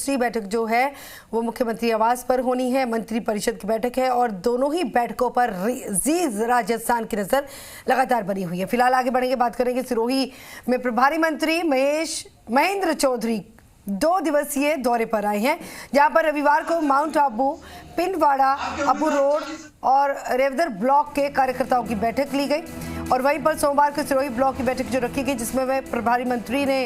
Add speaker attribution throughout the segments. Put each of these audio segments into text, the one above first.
Speaker 1: दूसरी बैठक जो है वो मुख्यमंत्री आवास पर होनी है। मंत्री परिषद की बैठक है और दोनों ही बैठकों पर जीज राजस्थान की नजर लगातार बनी हुई है। फिलहाल आगे बढ़ेंगे, बात करेंगे सिरोही में प्रभारी मंत्री महेंद्र चौधरी 2 दिवसीय दौरे पर आए हैं, जहां पर रविवार को माउंट आबू, पिंडवाड़ा, अबू रोड और रेवदर ब्लॉक के कार्यकर्ताओं की बैठक ली गई और वहीं पर सोमवार को सिरोही ब्लॉक की बैठक जो रखी गई, जिसमें वह प्रभारी मंत्री ने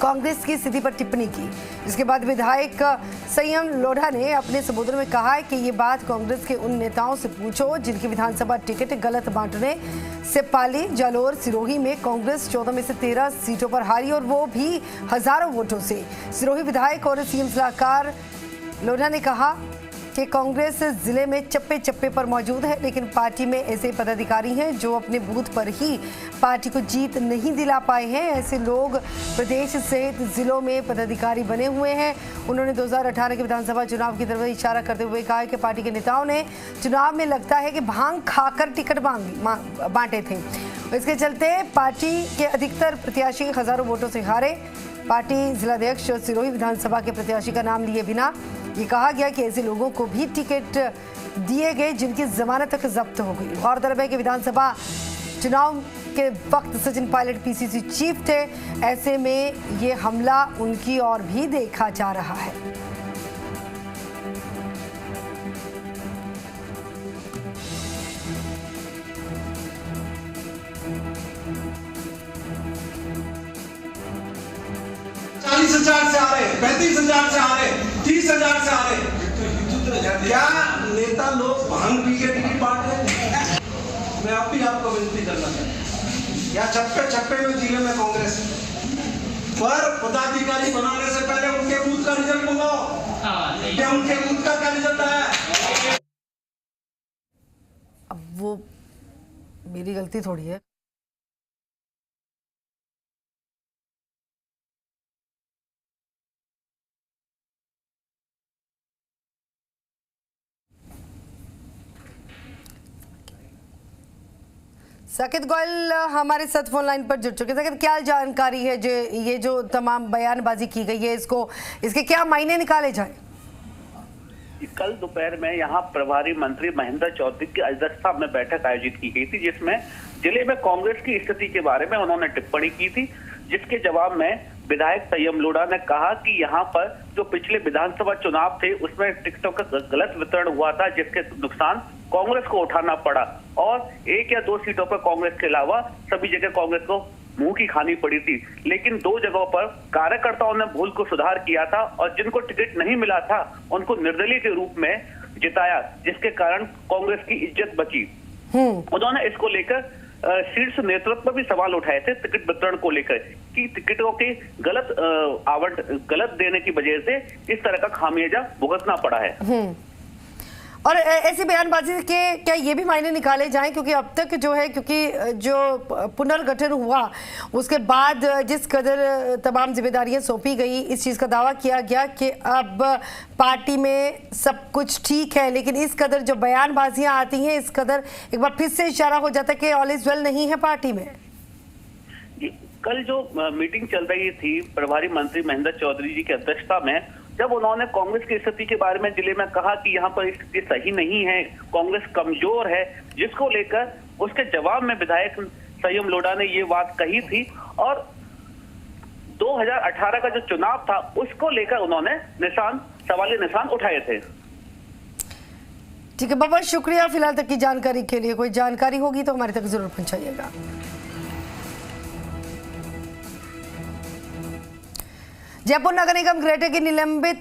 Speaker 1: कांग्रेस की स्थिति पर टिप्पणी की। इसके बाद विधायक संयम लोढ़ा ने अपने संबोधन में कहा है कि ये बात कांग्रेस के उन नेताओं से पूछो जिनकी विधानसभा टिकट गलत बांटने से पाली, जालोर, सिरोही में कांग्रेस 14 में से 13 सीटों पर हारी और वो भी हजारों वोटों से। सिरोही विधायक और सीएम सलाहकार लोढ़ा ने कहा कि कांग्रेस जिले में चप्पे चप्पे पर मौजूद है, लेकिन पार्टी में ऐसे पदाधिकारी हैं जो अपने बूथ पर ही पार्टी को जीत नहीं दिला पाए हैं। ऐसे लोग प्रदेश सहित जिलों में पदाधिकारी बने हुए हैं। उन्होंने 2018 के विधानसभा चुनाव की तरफ इशारा करते हुए कहा कि पार्टी के नेताओं ने चुनाव में लगता है कि भांग खाकर टिकट बांटे थे। इसके चलते पार्टी के अधिकतर प्रत्याशी हजारों वोटों से हारे। पार्टी जिलाध्यक्ष सिरोही विधानसभा के प्रत्याशी का नाम लिए बिना ये कहा गया कि ऐसे लोगों को भी टिकट दिए गए जिनकी जमानत तक जब्त हो गई। गौरतलब है कि विधानसभा चुनाव के वक्त सचिन पायलट पीसीसी चीफ थे। ऐसे में ये हमला उनकी ओर भी देखा जा रहा है।
Speaker 2: से आ रहे, 35,000 से आ रहे, 30,000 से आ रहे। क्या नेता लोग भांग पी के टिकट बांट रहे हैं? मैं आपको विनती करना चाहता हूँ, या छप्पे में जिले में कांग्रेस पर पदाधिकारी बनाने से पहले उनके बूथ का रिजल्ट मंगाओ। क्या उनके बूथ का क्या रिजल्ट है?
Speaker 1: अब वो मेरी गलती थोड़ी है। साकेत गोयल हमारे साथ फोन लाइन पर जुड़ चुके हैं। साकेत, क्या जानकारी है जो ये जो तमाम बयानबाजी की गई है, इसके क्या मायने निकाले जाए?
Speaker 3: कल दोपहर में यहाँ प्रभारी मंत्री महेंद्र चौधरी की अध्यक्षता में बैठक आयोजित की गई थी, जिसमें जिले में कांग्रेस की स्थिति के बारे में उन्होंने टिप्पणी की थी, जिसके जवाब में विधायक संयम लोढ़ा ने कहा कि यहाँ पर जो पिछले विधानसभा चुनाव थे उसमें टिकटों का गलत वितरण हुआ था, जिसके नुकसान कांग्रेस को उठाना पड़ा और 1 या 2 सीटों पर कांग्रेस के अलावा सभी जगह कांग्रेस को मुंह की खानी पड़ी थी। लेकिन 2 जगहों पर कार्यकर्ताओं ने भूल को सुधार किया था और जिनको टिकट नहीं मिला था उनको निर्दलीय के रूप में जिताया, जिसके कारण कांग्रेस की इज्जत बची। उन्होंने इसको लेकर शीर्ष नेतृत्व पर भी सवाल उठाए थे टिकट वितरण को लेकर कि टिकटों के गलत देने की वजह से इस तरह का खामियाजा भुगतना पड़ा है।
Speaker 1: और ऐसी बयानबाजी के क्या ये भी मायने निकाले जाएं, क्योंकि अब तक जो है, क्योंकि जो पुनर्गठन हुआ उसके बाद जिस कदर तमाम जिम्मेदारियां सौंपी गई, इस चीज़ का दावा किया गया कि अब पार्टी में सब कुछ ठीक है, लेकिन इस कदर जो बयानबाजियां आती हैं, इस कदर एक बार फिर से इशारा हो जाता है कि ऑल इज वेल नहीं है पार्टी में।
Speaker 3: कल जो मीटिंग चल रही थी प्रभारी मंत्री महेंद्र चौधरी जी की अध्यक्षता में, जब उन्होंने कांग्रेस की स्थिति के बारे में जिले में कहा कि यहाँ पर स्थिति सही नहीं है, कांग्रेस कमजोर है, जिसको लेकर उसके जवाब में विधायक संयम लोढ़ा ने ये बात कही थी और 2018 का जो चुनाव था उसको लेकर उन्होंने सवालिया निशान उठाए थे।
Speaker 1: ठीक है, बहुत शुक्रिया फिलहाल तक की जानकारी के लिए। कोई जानकारी होगी तो हमारे तक जरूर पहुंचाइएगा। जयपुर नगर निगम ग्रेटर की निलंबित